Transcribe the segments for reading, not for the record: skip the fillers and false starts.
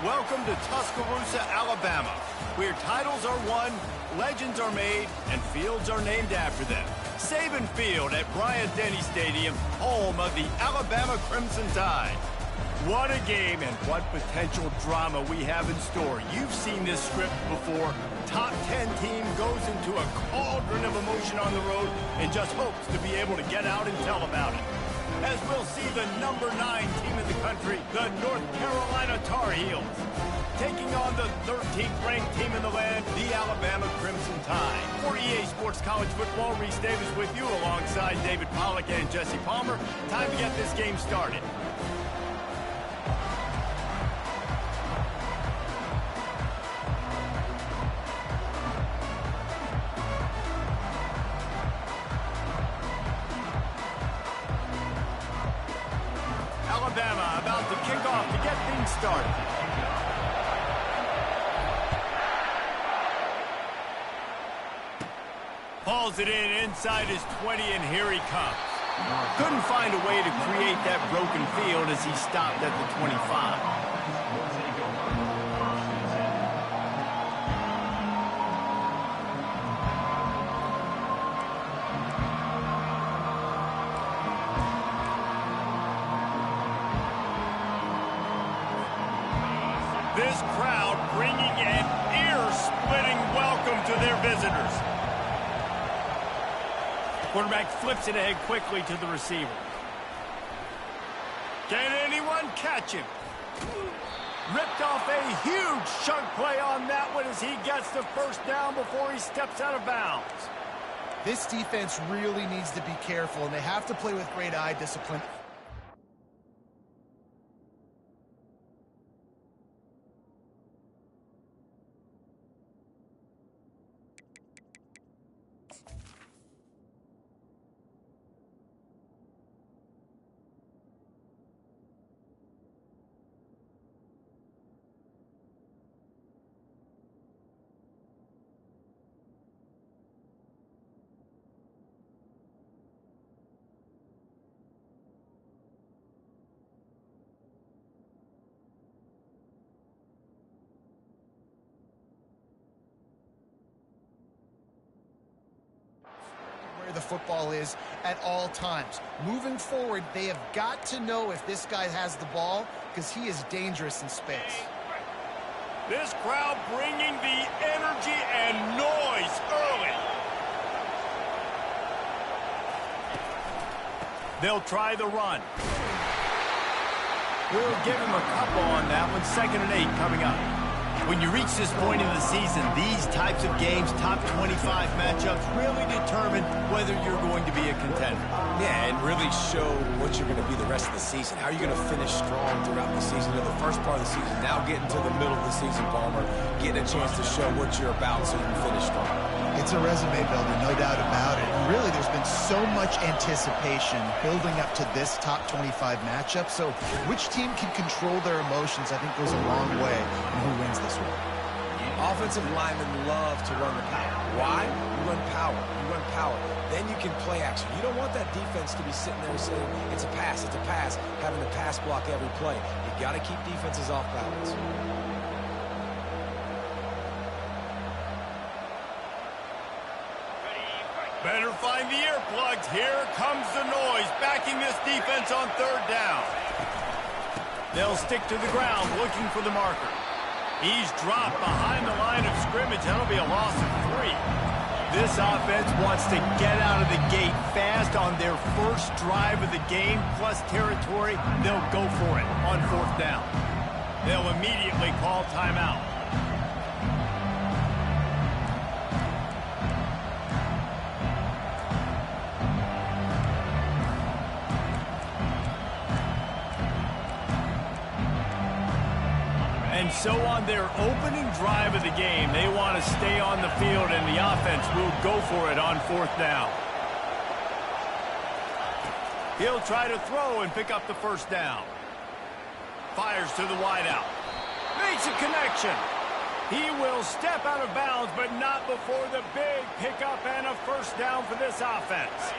Welcome to Tuscaloosa, Alabama, where titles are won, legends are made, and fields are named after them. Saban Field at Bryant-Denny Stadium, home of the Alabama Crimson Tide. What a game and what potential drama we have in store. You've seen this script before. Top 10 team goes into a cauldron of emotion on the road and just hopes to be able to get out and tell about it. As we'll see the number 9 team in the country, the North Carolina Tar Heels, taking on the 13th ranked team in the land, the Alabama Crimson Tide. For EA Sports College Football, Reese Davis with you alongside David Pollack and Jesse Palmer. Time to get this game started. Alabama about to kick off to get things started. Hauls it in inside his 20, and here he comes. Couldn't find a way to create that broken field as he stopped at the 25. This crowd bringing an ear-splitting welcome to their visitors. Quarterback flips it ahead quickly to the receiver. Can anyone catch him? Ripped off a huge chunk play on that one as he gets the first down before he steps out of bounds. This defense really needs to be careful, and they have to play with great eye discipline. The football is at all times. Moving forward, they have got to know if this guy has the ball, because he is dangerous in space. This crowd bringing the energy and noise early. They'll try the run. We'll give him a couple on that one. 2nd and 8 coming up. When you reach this point in the season, these types of games, top 25 matchups, really determine whether you're going to be a contender. Yeah, and really show what you're going to be the rest of the season. How are you going to finish strong throughout the season? You know, the first part of the season, now getting to the middle of the season, Palmer, getting a chance to show what you're about so you can finish strong. It's a resume builder, no doubt about it. And really, there's been so much anticipation building up to this top 25 matchup. So which team can control their emotions, I think, goes a long way in who wins this one. Offensive linemen love to run the power. Why? You run power. You run power. Then you can play action. You don't want that defense to be sitting there saying, it's a pass, having to pass block every play. You got to keep defenses off balance. Better find the earplugs. Here comes the noise, backing this defense on 3rd down. They'll stick to the ground, looking for the marker. He's dropped behind the line of scrimmage. That'll be a loss of 3. This offense wants to get out of the gate fast on their first drive of the game, plus territory. They'll go for it on 4th down. They'll immediately call timeout. And so on their opening drive of the game, they want to stay on the field, and the offense will go for it on 4th down. He'll try to throw and pick up the 1st down. Fires to the wideout. Makes a connection. He will step out of bounds, but not before the big pickup and a 1st down for this offense.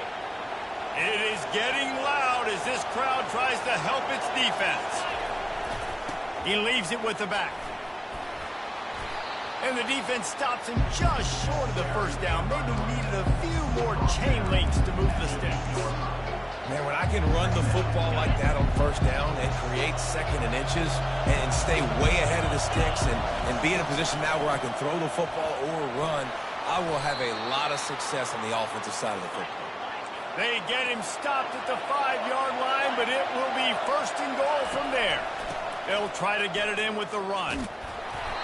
It is getting loud as this crowd tries to help its defense. He leaves it with the back. And the defense stops him just short of the first down. Maybe needed a few more chain links to move the sticks. Man, when I can run the football like that on first down and create second and inches and stay way ahead of the sticks and be in a position now where I can throw the football or run, I will have a lot of success on the offensive side of the football. They get him stopped at the 5-yard line, but it will be first and goal from there. They'll try to get it in with the run.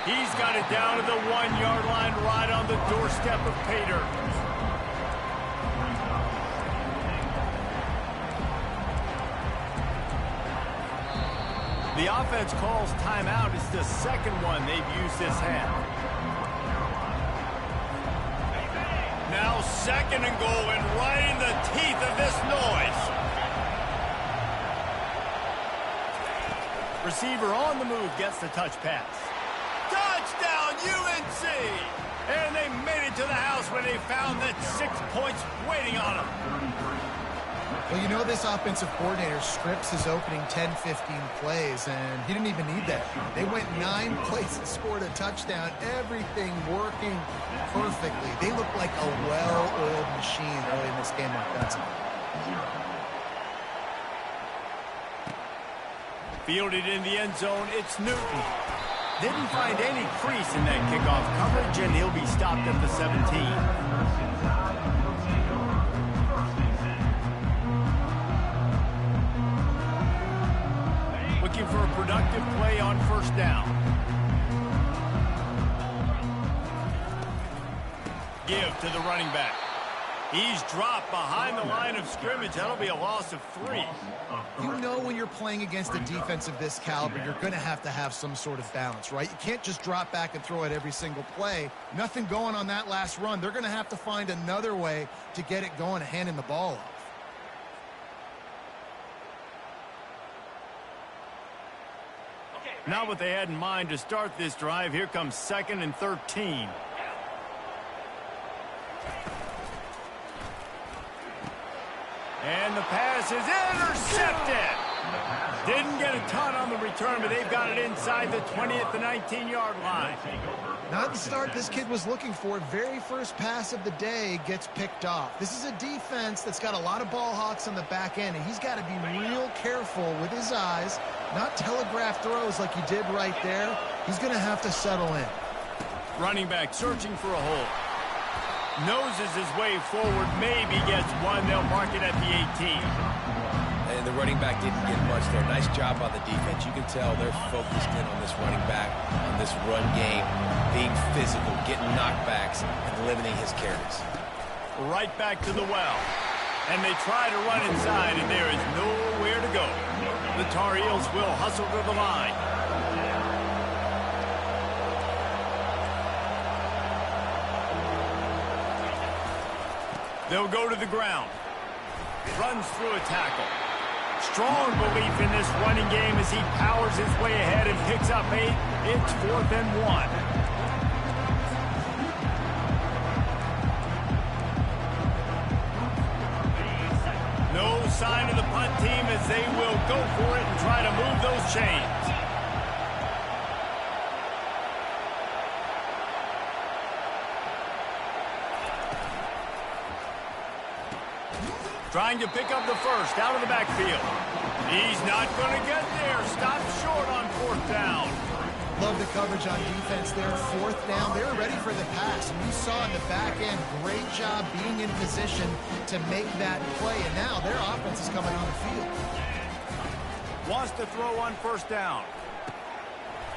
He's got it down to the 1-yard line right on the doorstep of pay dirt. The offense calls timeout. It's the second one they've used this half. Now second and goal, and right in the teeth of this noise. Receiver on the move gets the touch pass. Touchdown, UNC! And they made it to the house when they found that 6 points waiting on them. Well, you know, this offensive coordinator scripts his opening 10, 15 plays, and he didn't even need that. They went 9 plays and scored a touchdown. Everything working perfectly. They look like a well-oiled machine early in this game offensively. Fielded in the end zone, it's Newton. Didn't find any crease in that kickoff coverage, and he'll be stopped at the 17. Looking for a productive play on first down. Give to the running back. He's dropped behind the line of scrimmage. That'll be a loss of 3. You know when you're playing against a defense of this caliber, you're going to have some sort of balance, right? You can't just drop back and throw it every single play. Nothing going on that last run. They're going to have to find another way to get it going and handing the ball off. Not what they had in mind to start this drive. Here comes 2nd and 13. And the pass is intercepted. Didn't get a ton on the return, but they've got it inside the 20 at the 19-yard line. Not the start this kid was looking for. Very first pass of the day gets picked off. This is a defense that's got a lot of ball hawks on the back end, and he's got to be real careful with his eyes, not telegraph throws like he did right there. He's going to have to settle in. Running back searching for a hole. Noses his way forward, maybe gets one. They'll mark it at the 18. And the running back didn't get much there. Nice job by the defense. You can tell they're focused in on this running back, on this run game, being physical, getting knockbacks, and limiting his carries. Right back to the well. And they try to run inside, and there is nowhere to go. The Tar Heels will hustle to the line. They'll go to the ground. Runs through a tackle. Strong belief in this running game as he powers his way ahead and picks up 8. It's 4th and 1. No sign of the punt team as they will go for it and try to move those chains. Trying to pick up the first out of the backfield. He's not going to get there. Stopped short on 4th down. Love the coverage on defense there. 4th down. They were ready for the pass. And we saw in the back end, great job being in position to make that play. And now their offense is coming on the field. Wants to throw on 1st down.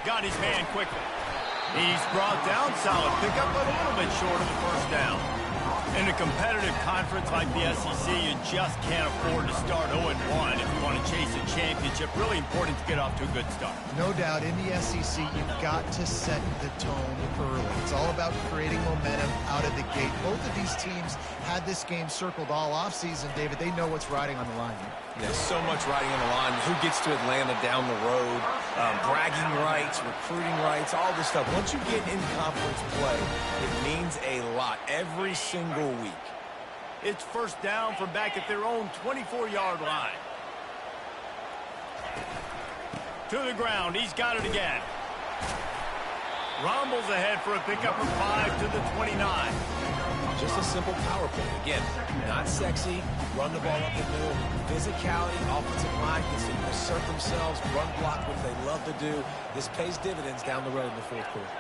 Got his man quickly. He's brought down. Solid pickup, but a little bit short of the 1st down. In a competitive conference like the SEC, you just can't afford to start 0-1 if you want to chase a championship. Really important to get off to a good start. No doubt, in the SEC, you've got to set the tone early. It's all about creating momentum out of the gate. Both of these teams had this game circled all offseason, David. They know what's riding on the line here. There's so much riding on the line. Who gets to Atlanta down the road, bragging rights, recruiting rights, all this stuff. Once you get in conference play, it means a lot every single week. It's 1st down from back at their own 24-yard line. To the ground. He's got it again. Rumbles ahead for a pickup of 5 to the 29. Just a simple power play. Again, not sexy. Run the ball up the middle. Physicality, offensive line gets to assert themselves, run block, which they love to do. This pays dividends down the road in the fourth quarter.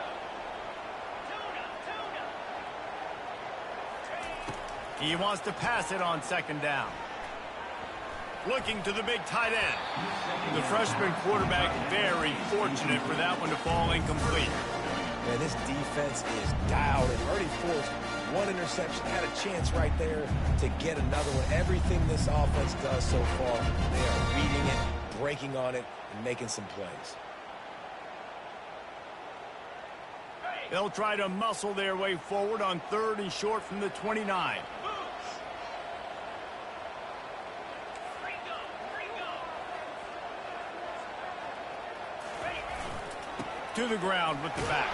He wants to pass it on second down. Looking to the big tight end. The freshman quarterback very fortunate for that one to fall incomplete. Man, this defense is dialed and already forced one interception. Had a chance right there to get another one. Everything this offense does so far, they are reading it, breaking on it, and making some plays. They'll try to muscle their way forward on 3rd and short from the 29. To the ground with the back.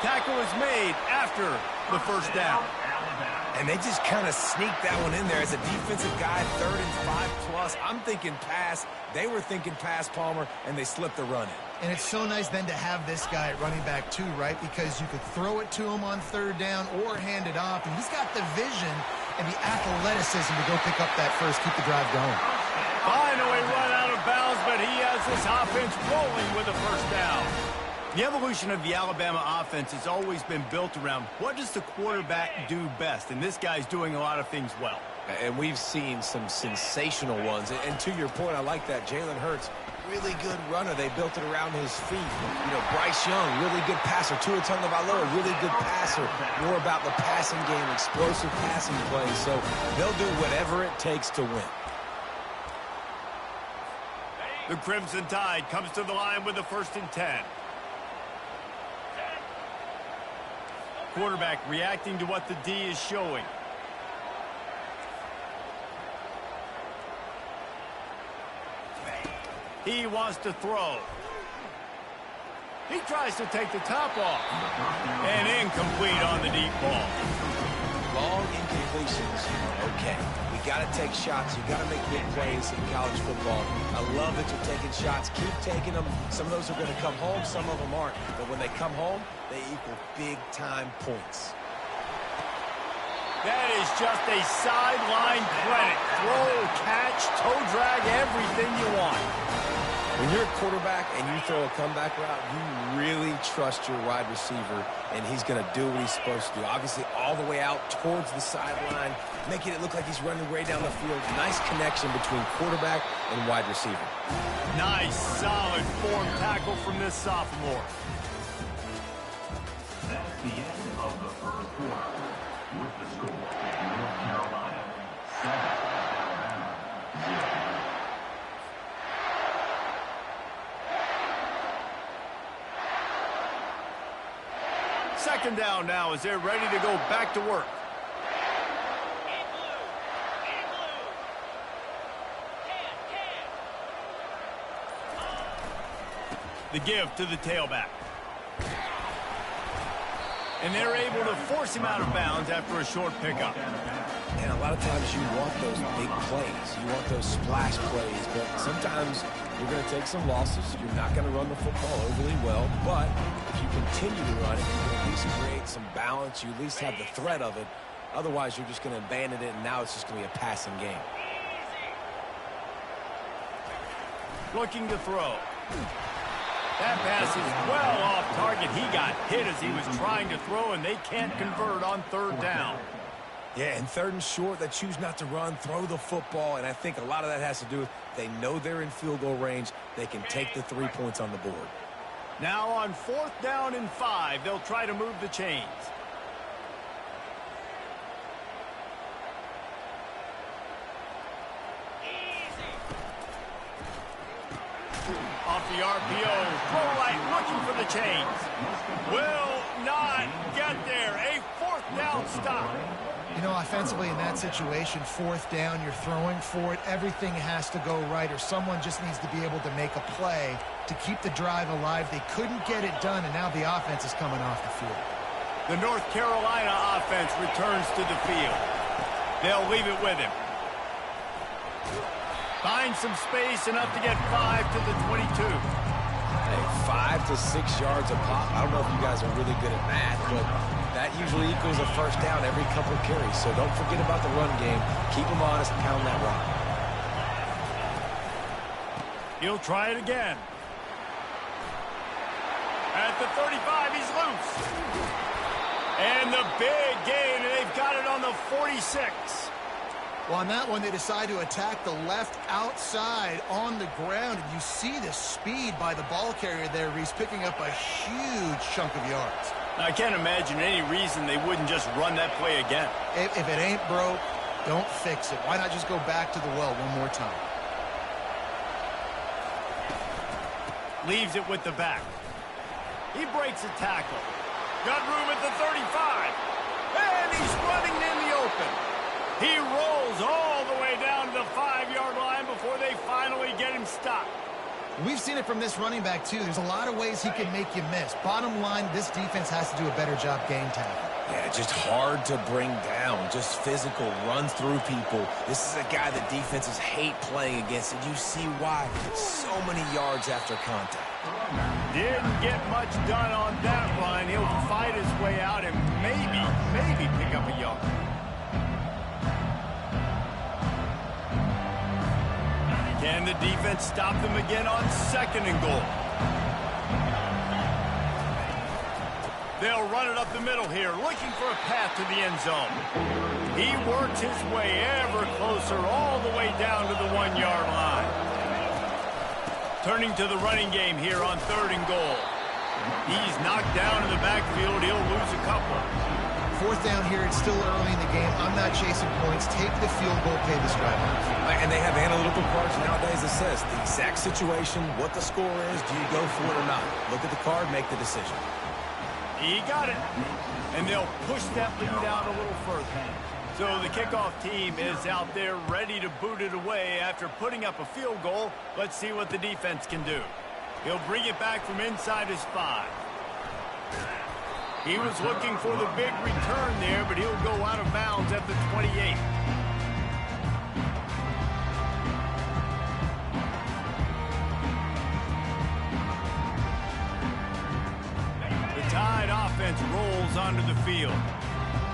Tackle is made after the first down. And they just kind of sneaked that one in there as a defensive guy, 3rd and 5+. I'm thinking pass. They were thinking pass, Palmer, and they slipped the run in. And it's so nice then to have this guy at running back too, right? Because you could throw it to him on 3rd down or hand it off. And he's got the vision and the athleticism to go pick up that first, keep the drive going. Finally run out of bounds, but he has this offense rolling with a first down. The evolution of the Alabama offense has always been built around what does the quarterback do best, and this guy's doing a lot of things well. And we've seen some sensational ones. And to your point, I like that. Jalen Hurts, really good runner. They built it around his feet. You know, Bryce Young, really good passer. Tua Tagovailoa, really good passer. More about the passing game, explosive passing plays. So they'll do whatever it takes to win. The Crimson Tide comes to the line with a 1st and 10. Quarterback reacting to what the D is showing. He wants to throw. He tries to take the top off. And incomplete on the deep ball. Long incompletions. Okay. You got to take shots. You got to make big plays in college football. I love that you're taking shots. Keep taking them. Some of those are going to come home. Some of them aren't. But when they come home, they equal big-time points. That is just a sideline credit. Throw, catch, toe drag, everything you want. When you're a quarterback and you throw a comeback route, you really trust your wide receiver, and he's going to do what he's supposed to do. Obviously, all the way out towards the sideline, making it look like he's running way down the field. Nice connection between quarterback and wide receiver. Nice, solid form tackle from this sophomore. That's the end of the first quarter. With the score, North Carolina 7, Alabama 0. Second down now as they're ready to go back to work. The give to the tailback. And they're able to force him out of bounds after a short pickup. And a lot of times you want those big plays. You want those splash plays. But sometimes you're going to take some losses. You're not going to run the football overly well. But if you continue to run it, you can at least create some balance. You at least have the threat of it. Otherwise, you're just going to abandon it, and now it's just going to be a passing game. Looking to throw. That pass is well off target. He got hit as he was trying to throw, and they can't convert on 3rd down. Yeah, and 3rd and short, they choose not to run, throw the football, and I think a lot of that has to do with they know they're in field goal range. They can take the 3 points on the board. Now on 4th down and 5, they'll try to move the chains. Off the RPO, throw right, looking for the chains. Will not get there. A 4th down stop. You know, offensively in that situation, 4th down, you're throwing for it. Everything has to go right, or someone just needs to be able to make a play to keep the drive alive. They couldn't get it done, and now the offense is coming off the field. The North Carolina offense returns to the field. They'll leave it with him. Finds some space, enough to get 5 to the 22. Hey, 5 to 6 yards a pop. I don't know if you guys are really good at math, but that usually equals a first down every couple of carries. So don't forget about the run game. Keep them honest, pound that rock. He'll try it again. At the 35, he's loose. And the big gain, and they've got it on the 46. Well, on that one, they decide to attack the left outside on the ground. And you see the speed by the ball carrier there. He's picking up a huge chunk of yards. I can't imagine any reason they wouldn't just run that play again. If it ain't broke, don't fix it. Why not just go back to the well one more time? Leaves it with the back. He breaks a tackle. Got room at the 35. And he's running in the open. He rolls all the way down to the 5-yard line before they finally get him stopped. We've seen it from this running back, too. There's a lot of ways he can make you miss. Bottom line, this defense has to do a better job game tackling. Yeah, just hard to bring down. Just physical, runs through people. This is a guy that defenses hate playing against, and you see why. So many yards after contact. Didn't get much done on that run. He'll fight his way out and maybe pick up a yard. Can the defense stop them again on 2nd and goal? They'll run it up the middle here, looking for a path to the end zone. He works his way ever closer, all the way down to the 1-yard line. Turning to the running game here on 3rd and goal. He's knocked down in the backfield. He'll lose a couple. 4th down here. It's still early in the game. I'm not chasing points. Take the field goal, pay this drive. And they have analytical cards nowadays that says the exact situation, what the score is, do you go for it or not? Look at the card, make the decision. He got it. And they'll push that lead out a little further. So the kickoff team is out there ready to boot it away after putting up a field goal. Let's see what the defense can do. He'll bring it back from inside his 5. He was looking for the big return there, but he'll go out of bounds at the 28. The Tide offense rolls onto the field.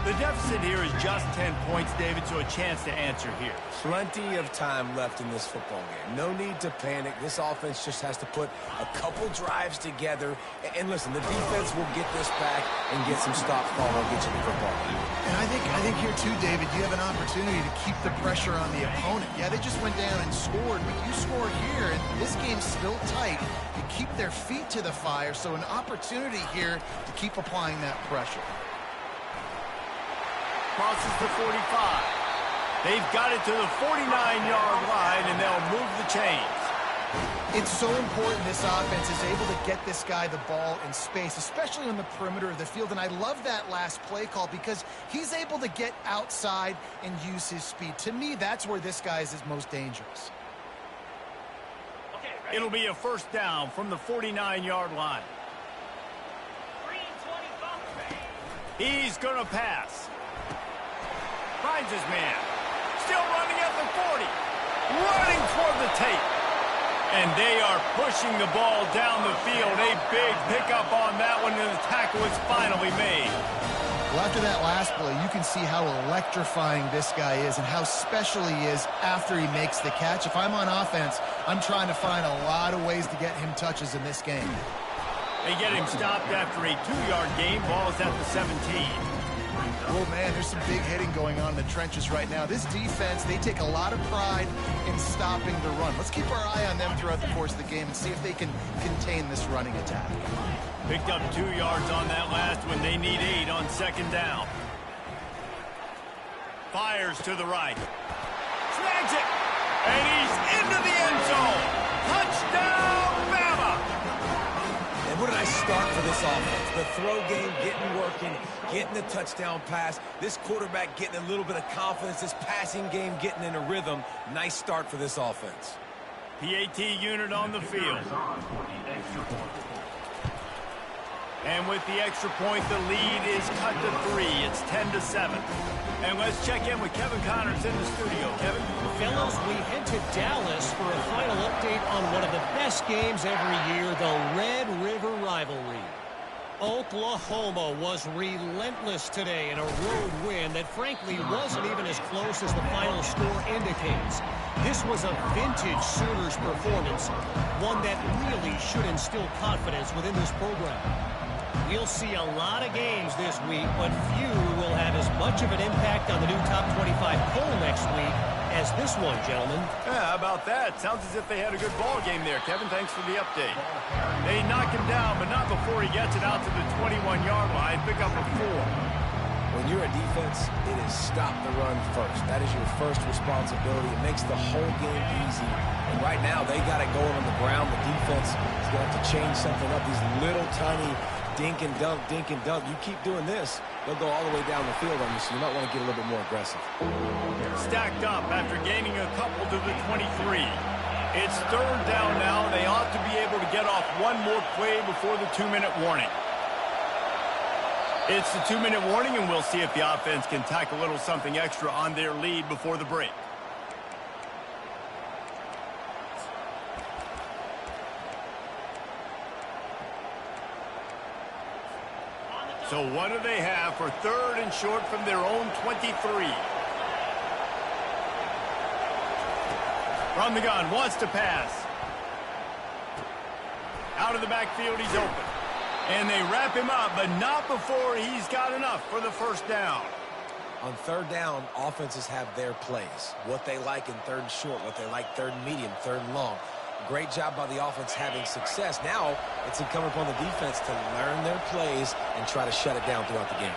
The deficit here is just 10 points, David, so a chance to answer here. Plenty of time left in this football game. No need to panic. This offense just has to put a couple drives together. And listen, the defense will get this back and get some stops ball will get you the football game. And I think here too, David, you have an opportunity to keep the pressure on the opponent. Yeah, they just went down and scored, but you score here, and this game's still tight. You keep their feet to the fire, so an opportunity here to keep applying that pressure. Crosses the 45. They've got it to the 49-yard line, and they'll move the chains. It's so important this offense is able to get this guy the ball in space, especially on the perimeter of the field. And I love that last play call because he's able to get outside and use his speed. To me, that's where this guy is his most dangerous. It'll be a first down from the 49-yard line. He's going to pass. Finds his man. Still running at the 40. Running toward the tape. And they are pushing the ball down the field. A big pickup on that one, and the tackle is finally made. Well, after that last play, you can see how electrifying this guy is and how special he is after he makes the catch. If I'm on offense, I'm trying to find a lot of ways to get him touches in this game. They get him stopped after a 2-yard gain. Ball's at the 17. Oh, man, there's some big hitting going on in the trenches right now. This defense, they take a lot of pride in stopping the run. Let's keep our eye on them throughout the course of the game and see if they can contain this running attack. Picked up 2 yards on that last one. They need 8 on 2nd down. Fires to the right. Snags it. And he's into the end zone. Touchdown, Bama! And what a nice start for this offense. The throw game getting working, getting the touchdown pass. This quarterback getting a little bit of confidence. This passing game getting in a rhythm. Nice start for this offense. PAT unit on the field. And with the extra point, the lead is cut to 3. It's 10-7. And let's check in with Kevin Connors in the studio. Kevin? Fellows, we head to Dallas for a final update on one of the best games every year, the Red River Rivalry. Oklahoma was relentless today in a road win that frankly wasn't even as close as the final score indicates. This was a vintage Sooners performance, one that really should instill confidence within this program. We'll see a lot of games this week, but few will have as much of an impact on the new top 25 poll next week as this one, gentlemen. Yeah, how about that? Sounds as if they had a good ball game there. Kevin, thanks for the update. They knock him down, but not before he gets it out to the 21-yard line. Pick up a 4. When you're a defense, it is stop the run first. That is your first responsibility. It makes the whole game easy. And right now, they got it going on the ground. The defense is going to have to change something up. These little tiny dink and dunk, dink and dunk. You keep doing this, they'll go all the way down the field on you, so you might want to get a little bit more aggressive. Stacked up after gaining a couple to the 23. It's 3rd down now. They ought to be able to get off one more play before the 2-minute warning. It's the 2-minute warning, and we'll see if the offense can tack a little something extra on their lead before the break. So what do they have for 3rd and short from their own 23? From the gun, wants to pass. Out of the backfield, he's open. And they wrap him up, but not before he's got enough for the 1st down. On 3rd down, offenses have their plays. What they like in 3rd and short, what they like 3rd and medium, 3rd and long. Great job by the offense having success. Now, it's incumbent upon the defense to learn their plays and try to shut it down throughout the game.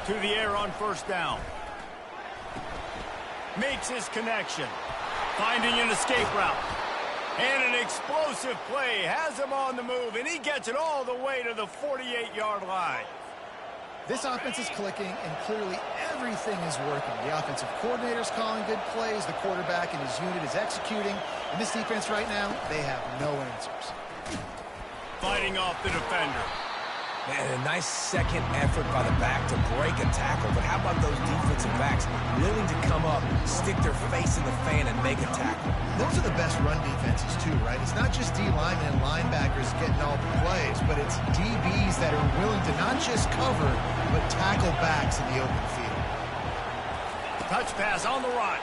To the air on 1st down. Makes his connection. Finding an escape route. And an explosive play. Has him on the move, and he gets it all the way to the 48-yard line. This offense is clicking, and clearly everything is working. The offensive coordinator's calling good plays. The quarterback and his unit is executing. And this defense right now, they have no answers. Fighting off the defender. Man, a nice second effort by the back to break a tackle. But how about those defensive backs willing to come up, stick their face in the fan, and make a tackle? Those are the best run defenses, too, right? It's not just D linemen and linebackers getting all the plays, but it's DBs that are willing to not just cover, but tackle backs in the open field. Touch pass on the run.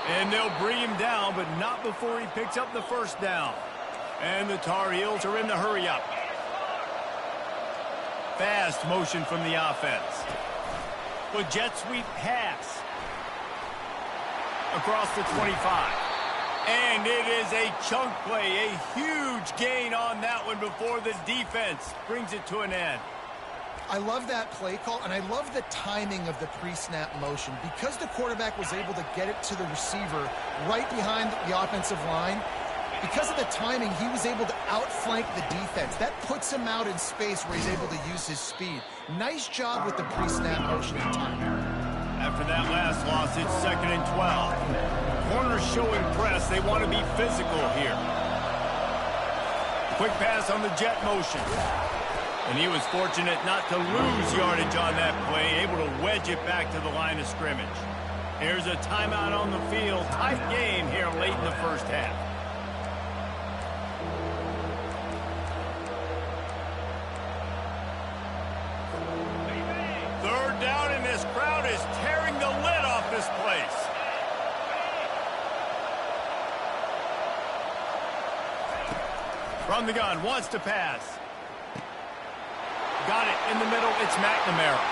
And they'll bring him down, but not before he picks up the 1st down. And the Tar Heels are in the hurry-up. Fast motion from the offense. The jet sweep pass. Across the 25. And it is a chunk play, a huge gain on that one before the defense brings it to an end. I love that play call, and I love the timing of the pre-snap motion. Because the quarterback was able to get it to the receiver right behind the offensive line, because of the timing, he was able to outflank the defense. That puts him out in space where he's able to use his speed. Nice job with the pre-snap motion and timing. After that last loss, it's 2nd and 12. Corners showing press. They want to be physical here. Quick pass on the jet motion. And he was fortunate not to lose yardage on that play, able to wedge it back to the line of scrimmage. Here's a timeout on the field. Tight game here late in the 1st half. 3rd down, and this crowd is tearing the lid off this place. From the gun, wants to pass. Got it in the middle, it's McNamara.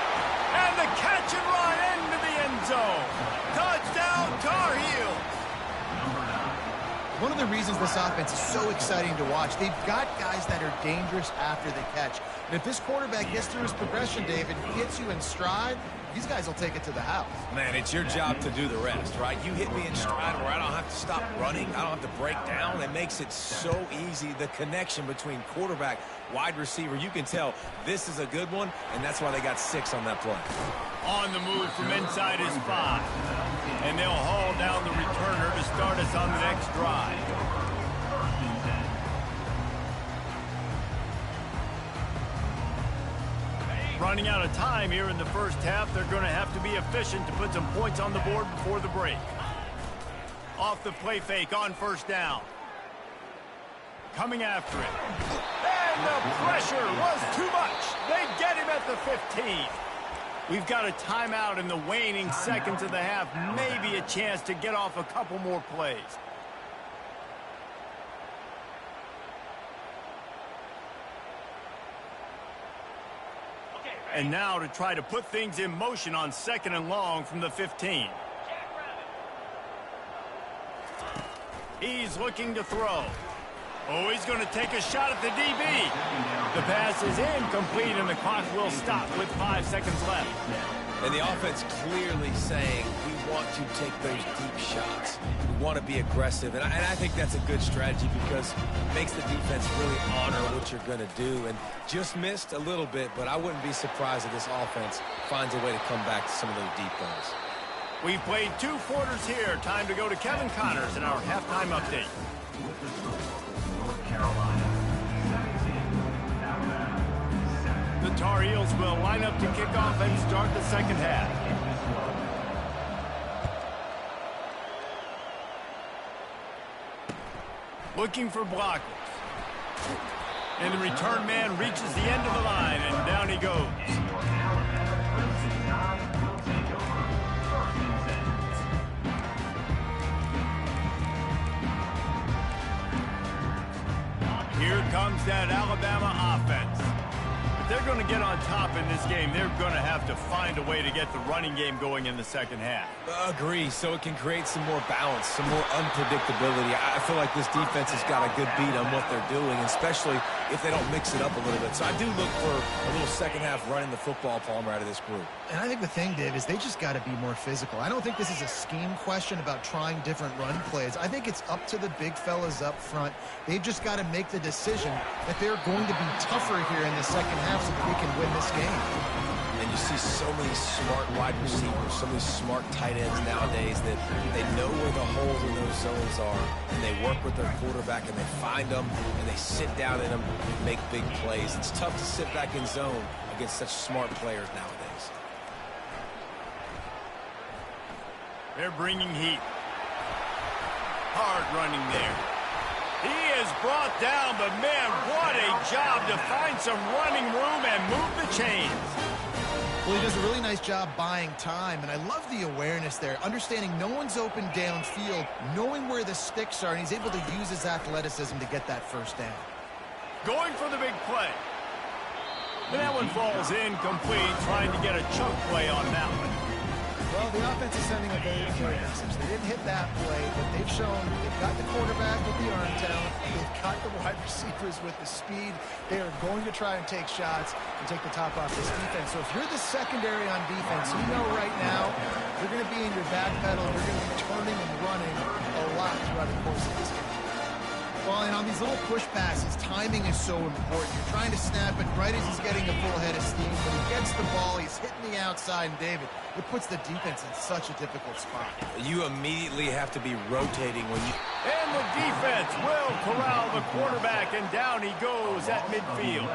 And the catch and run into the end zone. Touchdown, Tar Heels. One of the reasons this offense is so exciting to watch, they've got guys that are dangerous after the catch. And if this quarterback gets through his progression, David, he hits you in stride, you these guys will take it to the house. Man, it's your job to do the rest, right? You hit me in stride where I don't have to stop running. I don't have to break down. It makes it so easy. The connection between quarterback, wide receiver, you can tell this is a good one, and that's why they got 6 on that play. On the move from inside his 5. And they'll haul down the returner to start us on the next drive. Running out of time here in the first half, they're going to have to be efficient to put some points on the board before the break. Off the play fake on first down. Coming after it. And the pressure was too much. They get him at the 15. We've got a timeout in the waning seconds of the half. Maybe a chance to get off a couple more plays. And now to try to put things in motion on 2nd and long from the 15. He's looking to throw. Oh, he's going to take a shot at the DB. The pass is incomplete, and the clock will stop with 5 seconds left. And the offense clearly saying, we want to take those deep shots. We want to be aggressive. And I think that's a good strategy because it makes the defense really honor what you're going to do. And just missed a little bit, but I wouldn't be surprised if this offense finds a way to come back to some of those deep balls. We've played 2 quarters here. Time to go to Kevin Connors in our halftime update. The Tar Heels will line up to kick off and start the second half. Looking for blockers. And the return man reaches the end of the line, and down he goes. Here comes that Alabama offense. If they're going to get on top in this game, they're going to have to find a way to get the running game going in the second half. Agree, so it can create some more balance, some more unpredictability. I feel like this defense has got a good beat on what they're doing, especially if they don't mix it up a little bit. So I do look for a little second half running the football, Palmer, out of this group. And I think the thing, Dave, is they just got to be more physical. I don't think this is a scheme question about trying different run plays. I think it's up to the big fellas up front. They've just got to make the decision that they're going to be tougher here in the second half so that they can win this game. And you see so many smart wide receivers, so many smart tight ends nowadays that they know where the holes in those zones are, and they work with their quarterback, and they find them, and they sit down in them and make big plays. It's tough to sit back in zone against such smart players nowadays. They're bringing heat. Hard running there. He is brought down, but man, what a job to find some running room and move the chains. Well, he does a really nice job buying time, and I love the awareness there, understanding no one's open downfield, knowing where the sticks are, and he's able to use his athleticism to get that first down. Going for the big play. And that one falls incomplete, trying to get a chunk play on that one. Well, the offense is sending a very clear message. They didn't hit that play, but they've shown they've got the quarterback with the arm talent. They've got the wide receivers with the speed. They are going to try and take shots and take the top off this defense. So if you're the secondary on defense, you know right now you're going to be in your back pedal. You're going to be turning and running a lot throughout the course of this game. Well, and on these little push passes, timing is so important. You're trying to snap it right as he's getting a full head of steam. When he gets the ball, he's hitting the outside, and David, it puts the defense in such a difficult spot. You immediately have to be rotating when you... And the defense will corral the quarterback, and down he goes at midfield.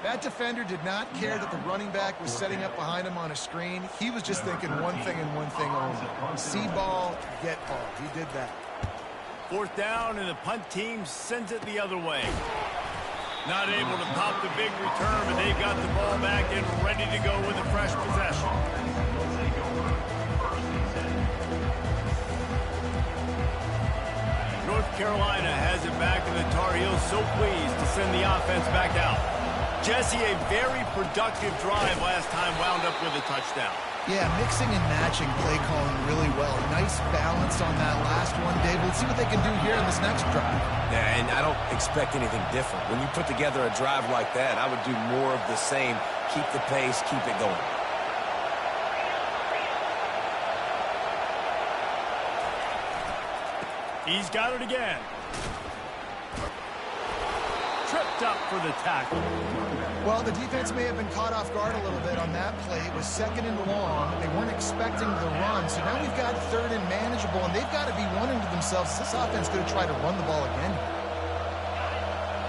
That defender did not care that the running back was setting up behind him on a screen. He was just thinking one thing and one thing only. See ball, get ball. He did that. 4th down, and the punt team sends it the other way. Not able to pop the big return, but they've got the ball back and ready to go with a fresh possession. North Carolina has it back, and the Tar Heels so pleased to send the offense back out. Jesse, a very productive drive last time, wound up with a touchdown. Yeah, mixing and matching play calling really well. Nice balance on that last one, Dave. Let's see what they can do here in this next drive. Yeah, and I don't expect anything different. When you put together a drive like that, I would do more of the same. Keep the pace, keep it going. He's got it again. Tripped up for the tackle. Well, the defense may have been caught off guard a little bit on that play. It was 2nd and long. They weren't expecting the run, so now we've got 3rd and manageable, and they've got to be wondering to themselves, is this offense going to try to run the ball again?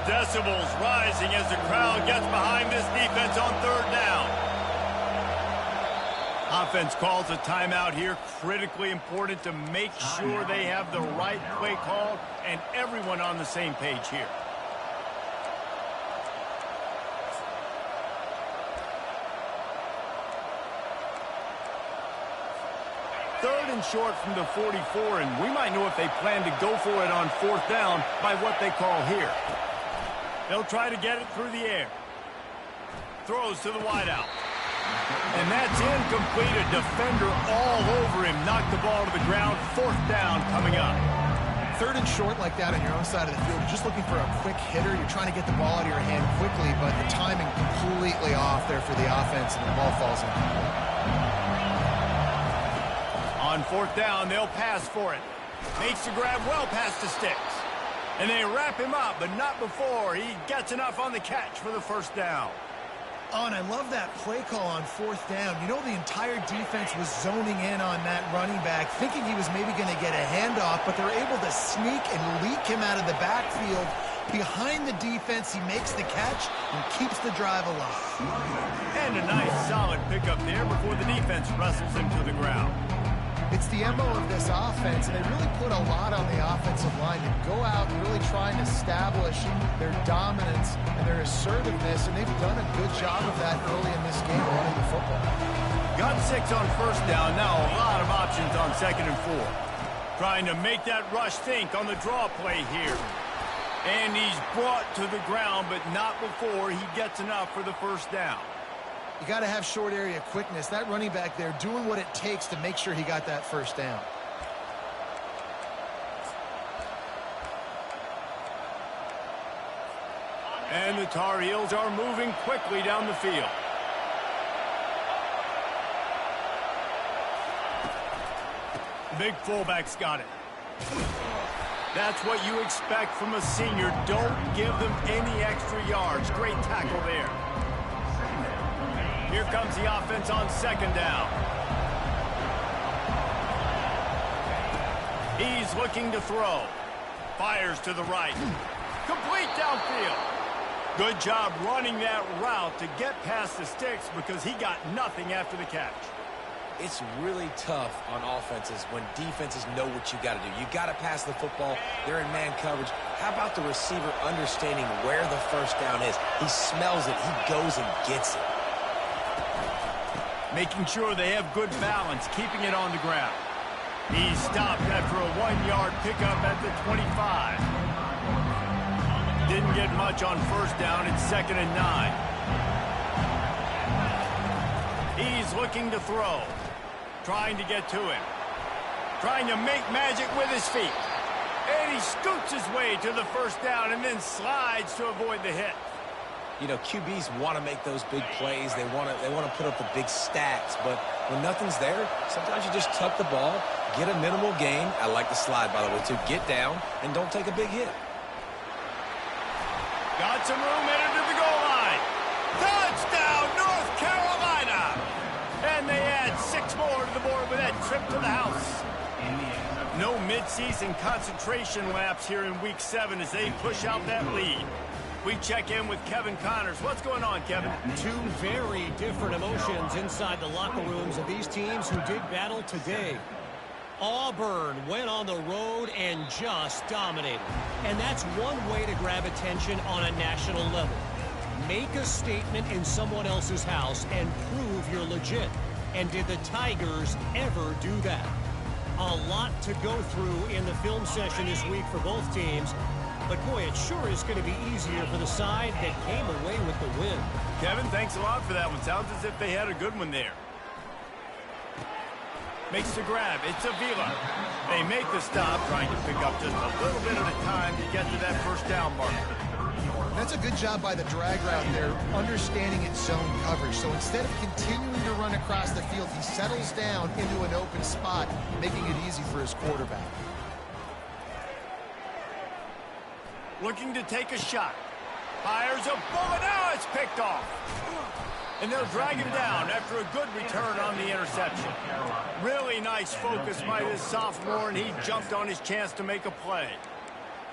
Decibels rising as the crowd gets behind this defense on 3rd down. Offense calls a timeout here. Critically important to make sure they have the right play called and everyone on the same page here. Third and short from the 44, and we might know if they plan to go for it on 4th down by what they call here. They'll try to get it through the air. Throws to the wideout. And that's incomplete. A defender all over him. Knocked the ball to the ground. 4th down coming up. 3rd and short like that on your own side of the field. You're just looking for a quick hitter. You're trying to get the ball out of your hand quickly, but the timing completely off there for the offense, and the ball falls in. On 4th down, they'll pass for it. Makes the grab well past the sticks. And they wrap him up, but not before he gets enough on the catch for the 1st down. Oh, and I love that play call on 4th down. You know, the entire defense was zoning in on that running back, thinking he was maybe going to get a handoff, but they're able to sneak and leak him out of the backfield. Behind the defense, he makes the catch and keeps the drive alive. And a nice solid pickup there before the defense wrestles him to the ground. It's the MO of this offense, and they really put a lot on the offensive line to go out and really try and establish their dominance and their assertiveness, and they've done a good job of that early in this game running the football. Got 6 on 1st down, now a lot of options on 2nd and 4. Trying to make that rush think on the draw play here. And he's brought to the ground, but not before he gets enough for the 1st down. You got to have short area quickness. That running back there doing what it takes to make sure he got that 1st down. And the Tar Heels are moving quickly down the field. Big fullback's got it. That's what you expect from a senior. Don't give them any extra yards. Great tackle there. Here comes the offense on 2nd down. He's looking to throw. Fires to the right. Complete downfield. Good job running that route to get past the sticks because he got nothing after the catch. It's really tough on offenses when defenses know what you got to do. You got to pass the football. They're in man coverage. How about the receiver understanding where the 1st down is? He smells it. He goes and gets it. Making sure they have good balance, keeping it on the ground. He's stopped after a 1-yard pickup at the 25. Didn't get much on 1st down. It's 2nd and 9. He's looking to throw. Trying to get to him. Trying to make magic with his feet. And he scoots his way to the 1st down and then slides to avoid the hit. You know, QBs want to make those big plays. They want to put up the big stats. But when nothing's there, sometimes you just tuck the ball, get a minimal gain. I like the slide, by the way, too. Get down and don't take a big hit. Got some room headed to the goal line. Touchdown, North Carolina! And they add 6 more to the board with that trip to the house. No midseason concentration laps here in Week 7 as they push out that lead. We check in with Kevin Connors. What's going on, Kevin? 2 very different emotions inside the locker rooms of these teams who did battle today. Auburn went on the road and just dominated. And that's one way to grab attention on a national level. Make a statement in someone else's house and prove you're legit. And did the Tigers ever do that? A lot to go through in the film session this week for both teams. But, boy, it sure is going to be easier for the side that came away with the win. Kevin, thanks a lot for that one. Sounds as if they had a good one there. Makes the grab. It's Avila. They make the stop, trying to pick up just a little bit at a time to get to that 1st down marker. That's a good job by the drag route there, understanding its zone coverage. So instead of continuing to run across the field, he settles down into an open spot, making it easy for his quarterback. looking to take a shot. Fires a bullet. Now it's picked off. And they'll drag him down after a good return on the interception. Really nice focus by this sophomore, and he jumped on his chance to make a play.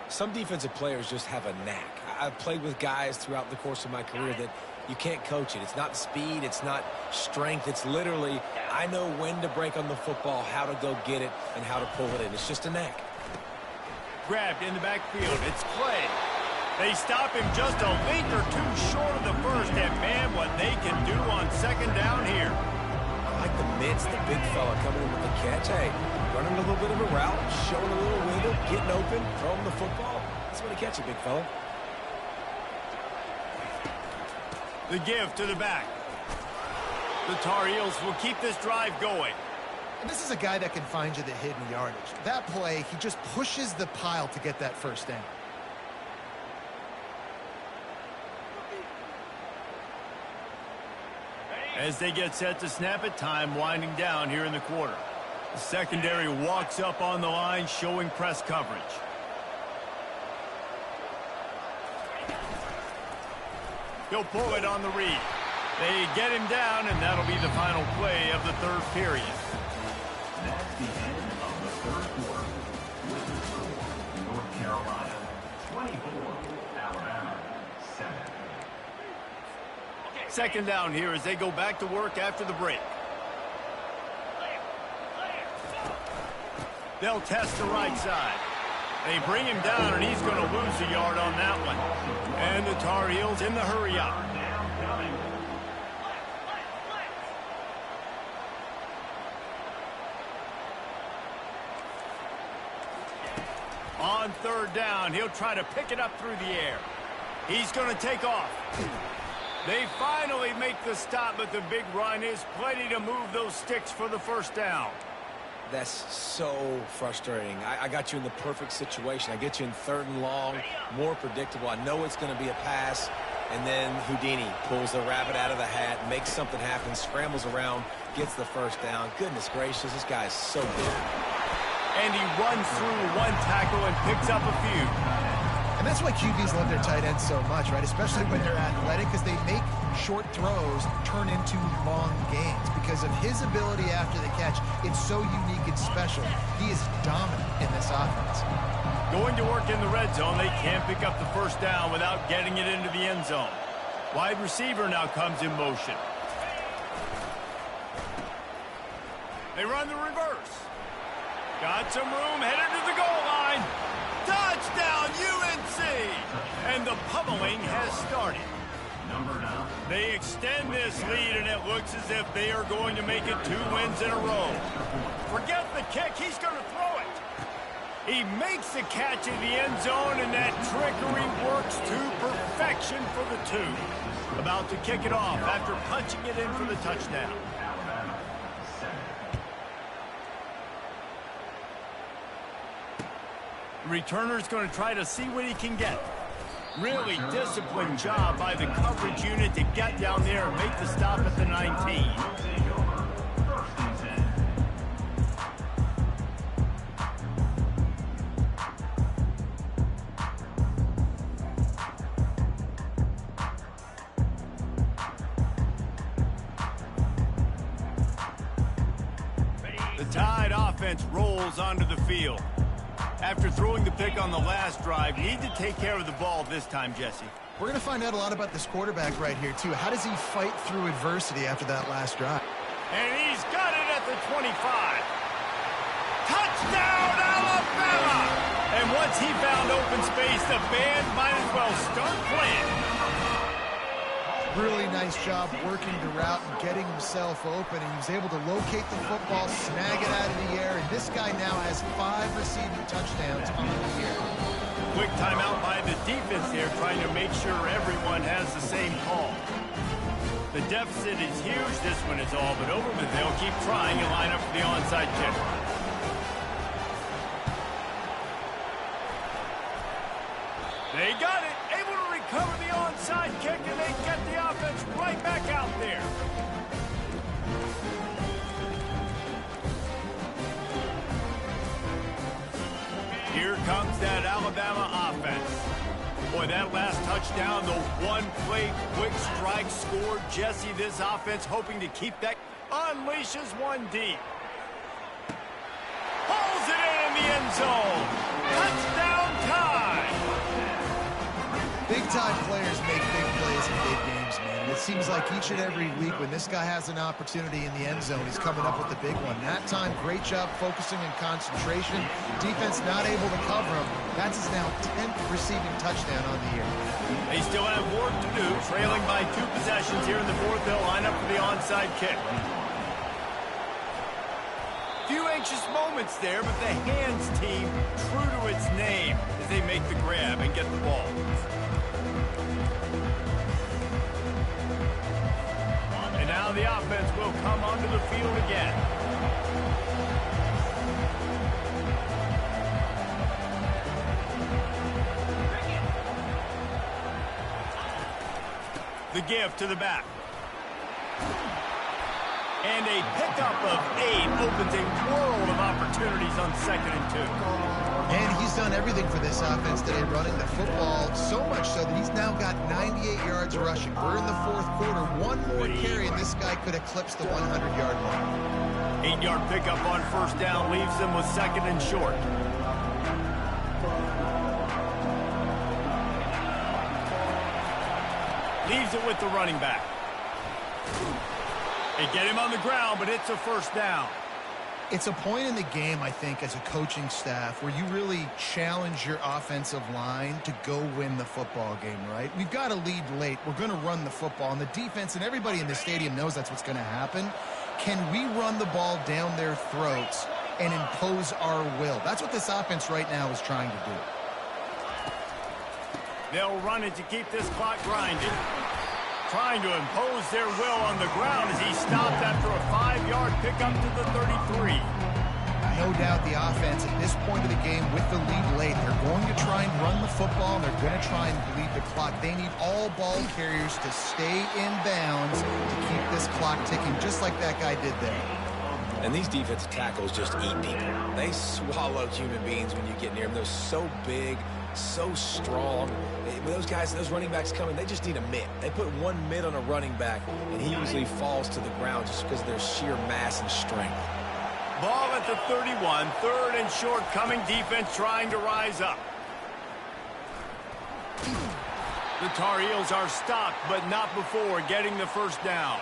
Some defensive players just have a knack. I've played with guys throughout the course of my career that you can't coach it. It's not speed, it's not strength. It's literally, I know when to break on the football, how to go get it, and how to pull it in. It's just a knack. Grabbed in the backfield. It's Clay. They stop him just a length or two short of the first, and man, what they can do on second down here. I like the mitts, the big fella coming in with the catch. Hey, running a little bit of a route, showing a little wiggle, getting open, throwing the football. That's when he catch it, big fella. The give to the back. The Tar Heels will keep this drive going. And this is a guy that can find you the hidden yardage. That play, he just pushes the pile to get that first down. As they get set to snap it, time winding down here in the quarter. The secondary walks up on the line, showing press coverage. He'll pull it on the read. They get him down, and that'll be the final play of the third period. That's the end of the third quarter. With the score, North Carolina 24, Alabama 7. Second down here as they go back to work after the break. They'll test the right side. They bring him down, and he's going to lose a yard on that one. And the Tar Heels in the hurry up. On third down, he'll try to pick it up through the air. He's going to take off. They finally make the stop, but the big run is plenty to move those sticks for the first down. That's so frustrating. I got you in the perfect situation. I get you in third and long, more predictable. I know it's going to be a pass, and then Houdini pulls the rabbit out of the hat, makes something happen, scrambles around, gets the first down. Goodness gracious, this guy is so good. And he runs through one tackle and picks up a few. And that's why QBs love their tight ends so much, right? Especially when they're athletic, because they make short throws turn into long gains. Because of his ability after the catch, it's so unique and special. He is dominant in this offense. Going to work in the red zone, they can't pick up the first down without getting it into the end zone. Wide receiver now comes in motion. They run the reverse. Got some room, headed to the goal line. Touchdown, UNC! And the pummeling has started. They extend this lead, and it looks as if they are going to make it 2 wins in a row. Forget the kick, he's going to throw it. He makes the catch in the end zone, and that trickery works to perfection for the 2. About to kick it off after punching it in for the touchdown. The returner's going to try to see what he can get. Really disciplined job by the coverage unit to get down there and make the stop at the 19. The Tide offense rolls onto the field. After throwing the pick on the last drive, need to take care of the ball this time, Jesse. We're going to find out a lot about this quarterback right here, too. How does he fight through adversity after that last drive? And he's got it at the 25. Touchdown, Alabama! And once he found open space, the band might as well start playing. Really nice job working the route and getting himself open, and he was able to locate the football, snag it out of the air, and this guy now has 5 receiving touchdowns on the year. Quick timeout by the defense here, trying to make sure everyone has the same call. The deficit is huge. This one is all but over, but they'll keep trying and line up for the onside kick. They got it, able to recover the onside kick, and they get the offense right back out there. Here comes that Alabama offense. Boy, that last touchdown, the one-play quick strike scored. Jesse, this offense hoping to keep that. Unleashes one deep. Pulls it in the end zone. Touchdown time. Big-time players make big plays in big games, man. And it seems like each and every week when this guy has an opportunity in the end zone, he's coming up with the big one. That time, great job focusing and concentration. Defense not able to cover him. That's his now 10th receiving touchdown on the year. They still have work to do, trailing by 2 possessions here in the fourth. They'll line up for the onside kick. Few anxious moments there, but the hands team true to its name as they make the grab and get the ball. And now the offense will come onto the field again. The give to the back. And a pickup of 8 opens a world of opportunities on 2nd and 2. And he's done everything for this offense today, running the football, so much so that he's now got 98 yards rushing. We're in the fourth quarter. One more carry, and this guy could eclipse the 100-yard mark. 8-yard pickup on first down leaves them with 2nd and short. Leaves it with the running back. They get him on the ground, but it's a first down. It's a point in the game, I think, as a coaching staff where you really challenge your offensive line to go win the football game, right? We've got to lead late. We're going to run the football, and the defense and everybody in the stadium knows that's what's going to happen. Can we run the ball down their throats and impose our will? That's what this offense right now is trying to do. They'll run it to keep this clock grinding. Trying to impose their will on the ground as he stopped after a 5-yard pickup to the 33. No doubt the offense at this point of the game with the lead late, they're going to try and run the football, and they're going to try and bleed the clock. They need all ball carriers to stay in bounds to keep this clock ticking, just like that guy did there. And these defensive tackles just eat people. They swallow human beings when you get near them. They're so big, so strong. When those guys, those running backs come in, they just need a mitt. They put one mitt on a running back, and he usually falls to the ground just because of their sheer mass and strength. Ball at the 31, 3rd and short, coming defense trying to rise up. The Tar Heels are stopped, but not before getting the first down.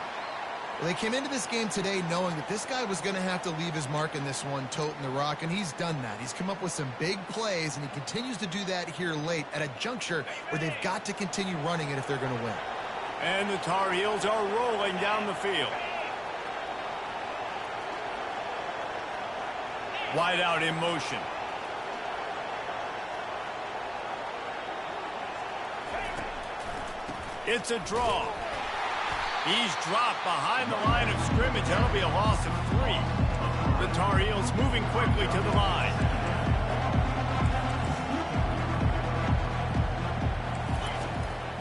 Well, they came into this game today knowing that this guy was going to have to leave his mark in this one, toting the rock, and he's done that. He's come up with some big plays, and he continues to do that here late at a juncture where they've got to continue running it if they're going to win. And the Tar Heels are rolling down the field. Wide out in motion. It's a draw. He's dropped behind the line of scrimmage. That'll be a loss of 3. The Tar Heels moving quickly to the line.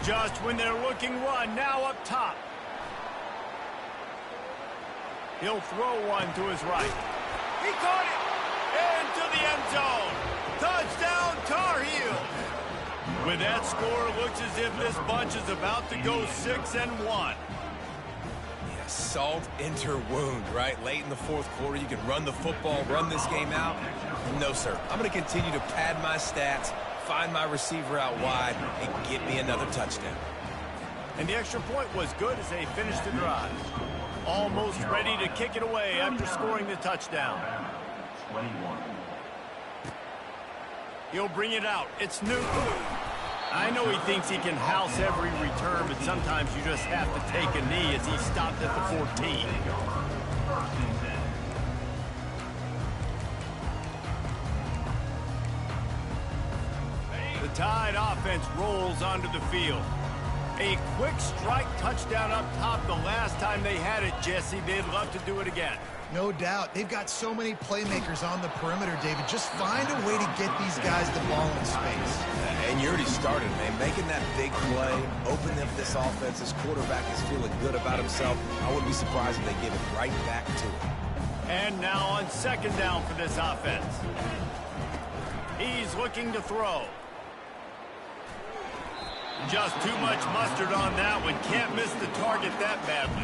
Just when they're looking run, now up top. He'll throw one to his right. He caught it! Into the end zone. Touchdown, Tar Heels. With that score, it looks as if this bunch is about to go 6-1. Salt enter wound, right? Late in the fourth quarter, you can run the football, run this game out. No, sir. I'm going to continue to pad my stats, find my receiver out wide, and get me another touchdown. And the extra point was good as they finished the drive. Almost ready to kick it away after scoring the touchdown. 21. He'll bring it out. It's Newton. I know he thinks he can house every return, but sometimes you just have to take a knee as he stopped at the 14. The Tide offense rolls onto the field. A quick strike touchdown up top the last time they had it, Jesse. They'd love to do it again. No doubt. They've got so many playmakers on the perimeter, David. Just find a way to get these guys the ball in space. And you already started, man. Making that big play, opening up this offense. This quarterback is feeling good about himself. I wouldn't be surprised if they give it right back to him. And now on 2nd down for this offense. He's looking to throw. Just too much mustard on that one. Can't miss the target that badly.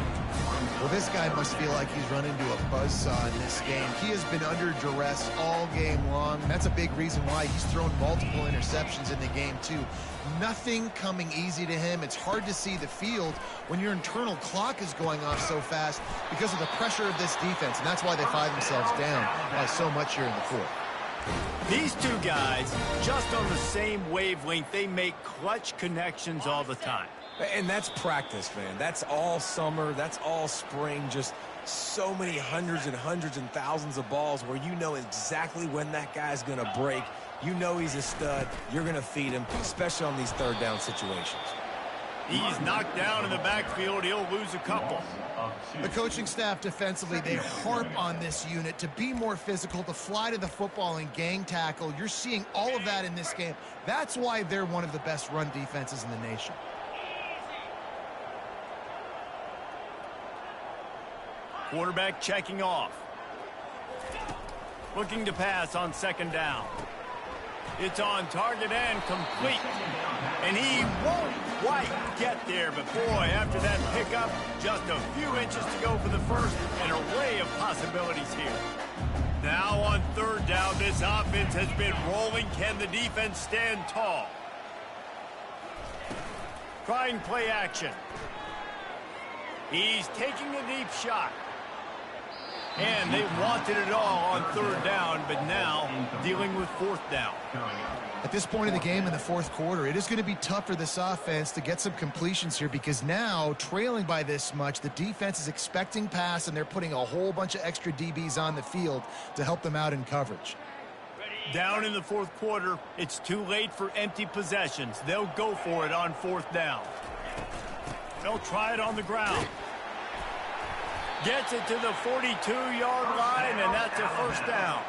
Well, this guy must feel like he's run into a buzzsaw in this game. He has been under duress all game long. That's a big reason why he's thrown multiple interceptions in the game, too. Nothing coming easy to him. It's hard to see the field when your internal clock is going off so fast because of the pressure of this defense, and that's why they find themselves down by so much here in the fourth. These two guys, just on the same wavelength, they make clutch connections all the time. And that's practice, man. That's all summer. That's all spring. Just so many hundreds and thousands of balls where you know exactly when that guy's going to break. You know he's a stud. You're going to feed him, especially on these third down situations. He's knocked down in the backfield. He'll lose a couple. The coaching staff defensively, they harp on this unit to be more physical, to fly to the football and gang tackle. You're seeing all of that in this game. That's why they're one of the best run defenses in the nation. Quarterback checking off. Looking to pass on second down. It's on target and complete. And he won't quite get there, but boy, after that pickup, just a few inches to go for the first. An array of possibilities here. Now on third down, this offense has been rolling. Can the defense stand tall? Trying play action. He's taking a deep shot. And they wanted it all on third down, but now dealing with fourth down. At this point in the game in the fourth quarter, it is going to be tough for this offense to get some completions here because now, trailing by this much, the defense is expecting pass, and they're putting a whole bunch of extra DBs on the field to help them out in coverage. Down in the fourth quarter, it's too late for empty possessions. They'll go for it on fourth down. They'll try it on the ground. Gets it to the 42-yard line, and that's a first down.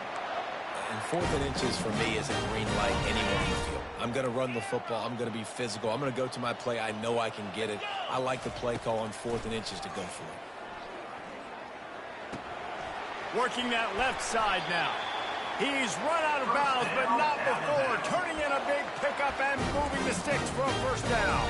And fourth and inches for me is a green light anywhere on the field. I'm going to run the football. I'm going to be physical. I'm going to go to my play. I know I can get it. I like the play call on fourth and inches to go for it. Working that left side now. He's run out of bounds, but not before. Turning in a big pickup and moving the sticks for a first down.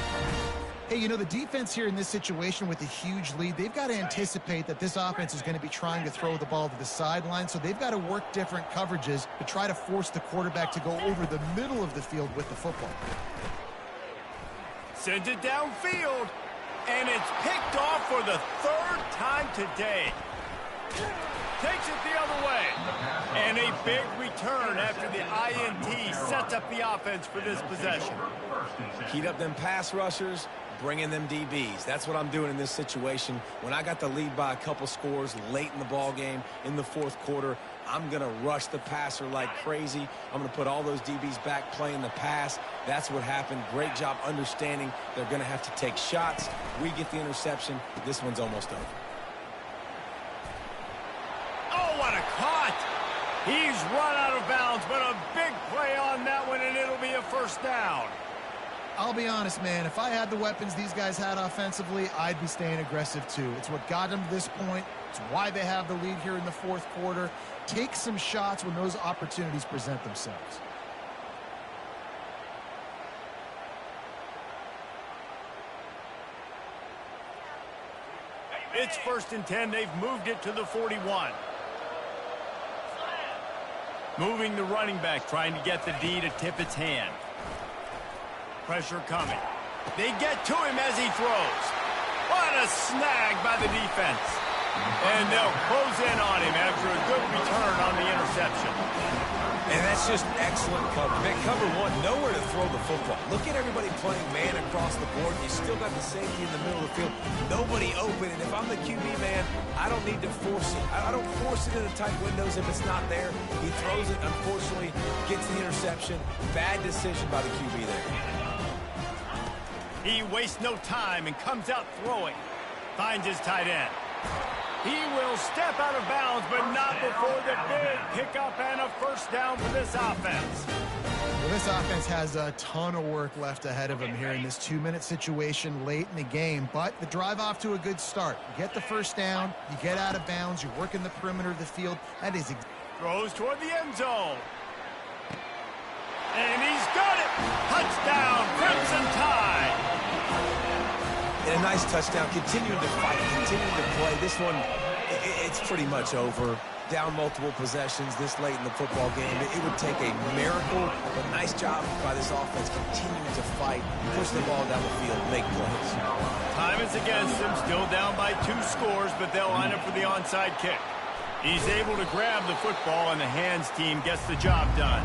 Hey, you know, the defense here in this situation with a huge lead, they've got to anticipate that this offense is going to be trying to throw the ball to the sideline, so they've got to work different coverages to try to force the quarterback to go over the middle of the field with the football. Sends it downfield, and it's picked off for the third time today. Takes it the other way. And a big return after the INT sets up the offense for this possession. Heat up them pass rushers, bring in them DBs. That's what I'm doing in this situation. When I got the lead by a couple scores late in the ball game in the fourth quarter, I'm going to rush the passer like crazy. I'm going to put all those DBs back playing the pass. That's what happened. Great job understanding they're going to have to take shots. We get the interception. This one's almost over. Oh, what a caught! He's run out of bounds, but a big play on that one, and it'll be a first down. I'll be honest, man, if I had the weapons these guys had offensively, I'd be staying aggressive too. It's what got them to this point. It's why they have the lead here in the fourth quarter. Take some shots when those opportunities present themselves. It's 1st and 10. They've moved it to the 41. Moving the running back, trying to get the D to tip its hand. Pressure coming. They get to him as he throws. What a snag by the defense. And they'll close in on him after a good return on the interception. And that's just excellent cover. Man, cover one, nowhere to throw the football. Look at everybody playing man across the board. You still got the safety in the middle of the field. Nobody open. And if I'm the QB, man, I don't need to force it. I don't force it into tight windows if it's not there. He throws it, unfortunately, gets the interception. Bad decision by the QB there. He wastes no time and comes out throwing. Finds his tight end. He will step out of bounds, but not before the big pickup and a first down for this offense. Well, this offense has a ton of work left ahead of them here in this 2-minute situation late in the game, but the drive off to a good start. You get the first down, you get out of bounds, you're working the perimeter of the field. That is Throws toward the end zone. And he's got it. Touchdown, Crimson Tide. And a nice touchdown, continuing to fight, continuing to play. This one, it's pretty much over. Down multiple possessions this late in the football game. It would take a miracle, but nice job by this offense continuing to fight, push the ball down the field, make plays. Time is against them, still down by 2 scores, but they'll line up for the onside kick. He's able to grab the football, and the hands team gets the job done.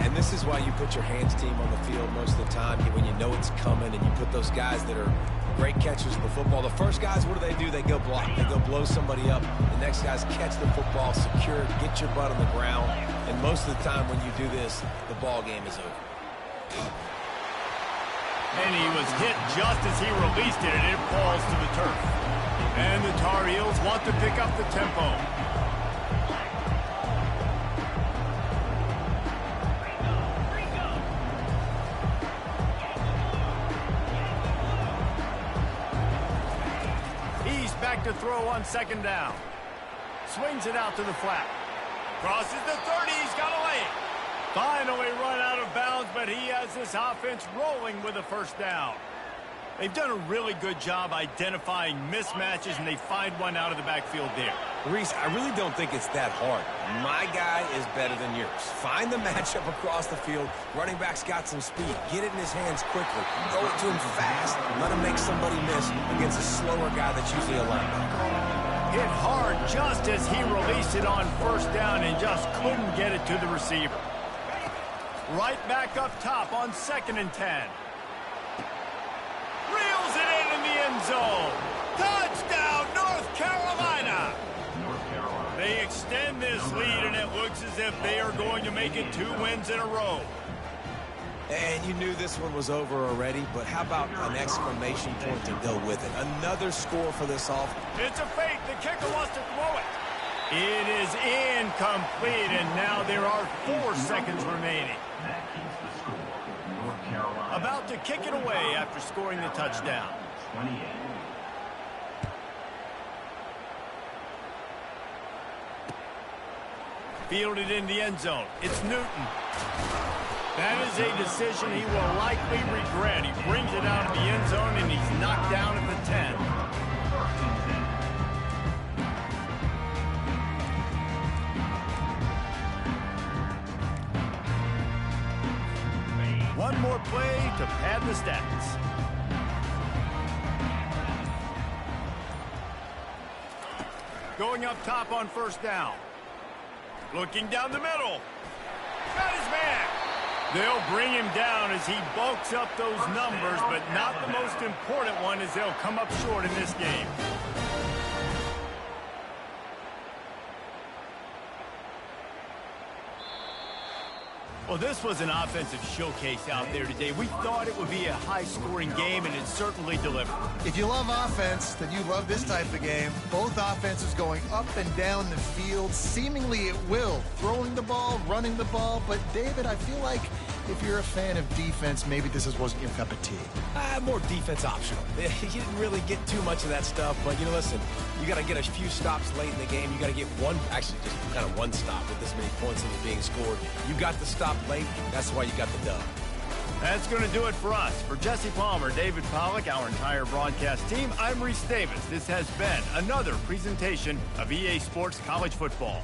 And this is why you put your hands team on the field most of the time, when you know it's coming, and you put those guys that are great catchers of the football. The first guys, what do? They go block. They go blow somebody up. The next guys catch the football, secure it, get your butt on the ground. And most of the time when you do this, the ball game is over. And he was hit just as he released it, and it falls to the turf. And the Tar Heels want to pick up the tempo. Back to throw on 2nd down. Swings it out to the flat. Crosses the 30. He's got a lane. Finally run out of bounds, but he has this offense rolling with a 1st down. They've done a really good job identifying mismatches, and they find one out of the backfield there. Reese, I really don't think it's that hard. My guy is better than yours. Find the matchup across the field. Running back's got some speed. Get it in his hands quickly. Throw it to him fast. Let him make somebody miss against a slower guy that's usually a linebacker. Hit hard just as he released it on 1st down and just couldn't get it to the receiver. Right back up top on 2nd and 10. Reels it in the end zone. Touchdown, North Carolina. They extend this lead, and it looks as if they are going to make it 2 wins in a row. And you knew this one was over already, but how about an exclamation point to go with it? Another score for this offense. It's a fake. The kicker wants to throw it. It is incomplete, and now there are 4 seconds remaining. About to kick it away after scoring the touchdown. 28. Fielded in the end zone. It's Newton. That is a decision he will likely regret. He brings it out of the end zone, and he's knocked down at the 10. One more play to pad the stats. Going up top on 1st down. Looking down the middle. Got his man. They'll bring him down as he bulks up those numbers, but not the most important one, as they'll come up short in this game. Well, this was an offensive showcase out there today. We thought it would be a high-scoring game, and it certainly delivered. If you love offense, then you love this type of game. Both offenses going up and down the field, seemingly at will. Throwing the ball, running the ball. But, David, I feel like if you're a fan of defense, maybe this wasn't your cup of tea. More defense optional. You didn't really get too much of that stuff, but, listen, you got to get a few stops late in the game. You got to get just kind of one stop with this many points that are being scored. You got the stop late. That's why you got the dub. That's going to do it for us. For Jesse Palmer, David Pollack, our entire broadcast team, I'm Reese Davis. This has been another presentation of EA Sports College Football.